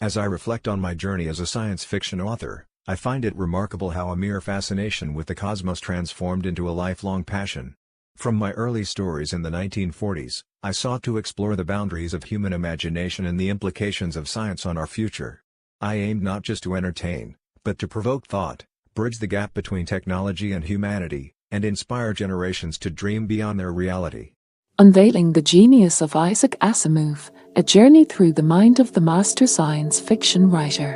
As I reflect on my journey as a science fiction author, I find it remarkable how a mere fascination with the cosmos transformed into a lifelong passion. From my early stories in the 1940s, I sought to explore the boundaries of human imagination and the implications of science on our future. I aimed not just to entertain, but to provoke thought, bridge the gap between technology and humanity, and inspire generations to dream beyond their reality. Unveiling the Genius of Isaac Asimov, a journey through the mind of the master science fiction writer.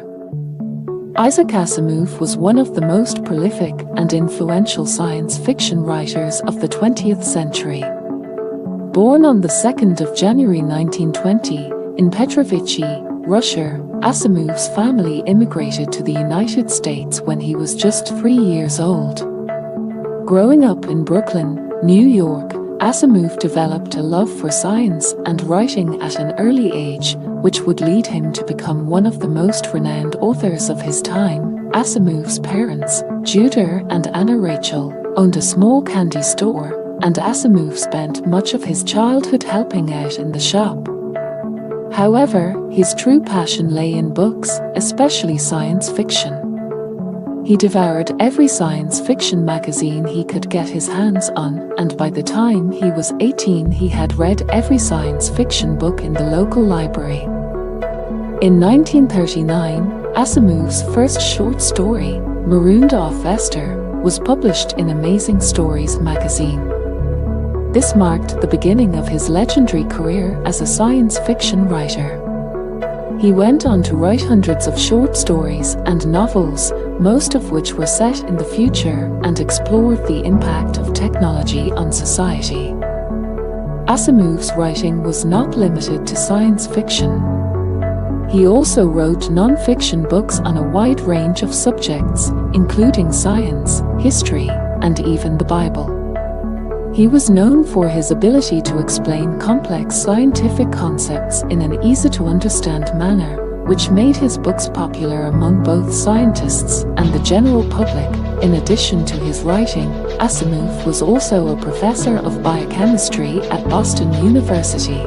Isaac Asimov was one of the most prolific and influential science fiction writers of the 20th century. Born on the 2nd of January 1920 in Petrovichi, Russia, Asimov's family immigrated to the United States when he was just 3 years old. Growing up in Brooklyn, New York, Asimov developed a love for science and writing at an early age, which would lead him to become one of the most renowned authors of his time. Asimov's parents, Judah and Anna Rachel, owned a small candy store, and Asimov spent much of his childhood helping out in the shop. However, his true passion lay in books, especially science fiction. He devoured every science fiction magazine he could get his hands on, and by the time he was 18 he had read every science fiction book in the local library. In 1939, Asimov's first short story, Marooned off Vesta, was published in Amazing Stories magazine. This marked the beginning of his legendary career as a science fiction writer. He went on to write hundreds of short stories and novels, most of which were set in the future and explored the impact of technology on society. Asimov's writing was not limited to science fiction. He also wrote non-fiction books on a wide range of subjects, including science, history, and even the Bible. He was known for his ability to explain complex scientific concepts in an easy-to-understand manner, which made his books popular among both scientists and the general public. In addition to his writing, Asimov was also a professor of biochemistry at Boston University.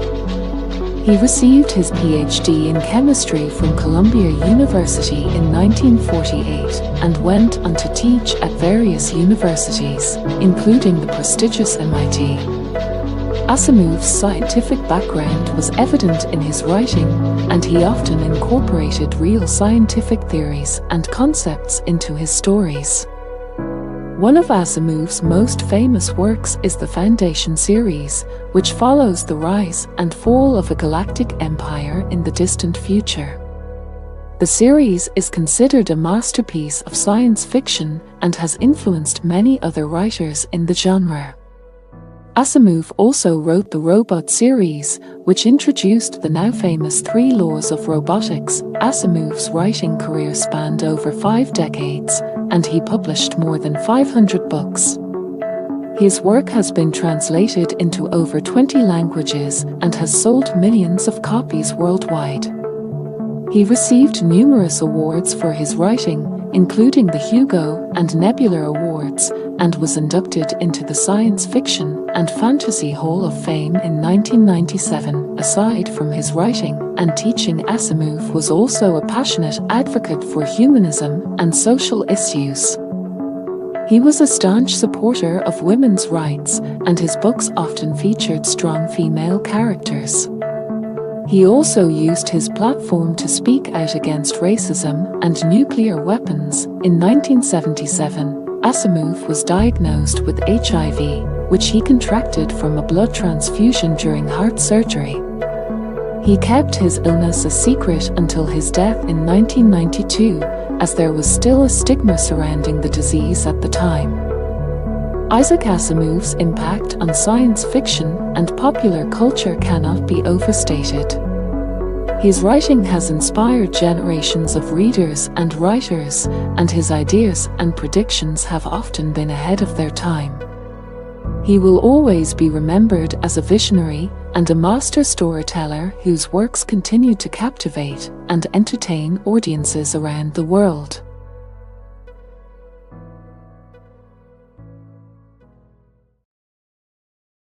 He received his PhD in chemistry from Columbia University in 1948 and went on to teach at various universities, including the prestigious MIT. Asimov's scientific background was evident in his writing, and he often incorporated real scientific theories and concepts into his stories. One of Asimov's most famous works is the Foundation series, which follows the rise and fall of a galactic empire in the distant future. The series is considered a masterpiece of science fiction and has influenced many other writers in the genre. Asimov also wrote the Robot series, which introduced the now famous 3 laws of robotics. Asimov's writing career spanned over 5 decades, and he published more than 500 books. His work has been translated into over 20 languages and has sold millions of copies worldwide. He received numerous awards for his writing, including the Hugo and Nebula Awards, and was inducted into the Science Fiction and Fantasy Hall of Fame in 1997. Aside from his writing and teaching, Asimov was also a passionate advocate for humanism and social issues. He was a staunch supporter of women's rights, and his books often featured strong female characters. He also used his platform to speak out against racism and nuclear weapons. In 1977, Asimov was diagnosed with HIV, which he contracted from a blood transfusion during heart surgery. He kept his illness a secret until his death in 1992, as there was still a stigma surrounding the disease at the time. Isaac Asimov's impact on science fiction and popular culture cannot be overstated. His writing has inspired generations of readers and writers, and his ideas and predictions have often been ahead of their time. He will always be remembered as a visionary and a master storyteller whose works continue to captivate and entertain audiences around the world.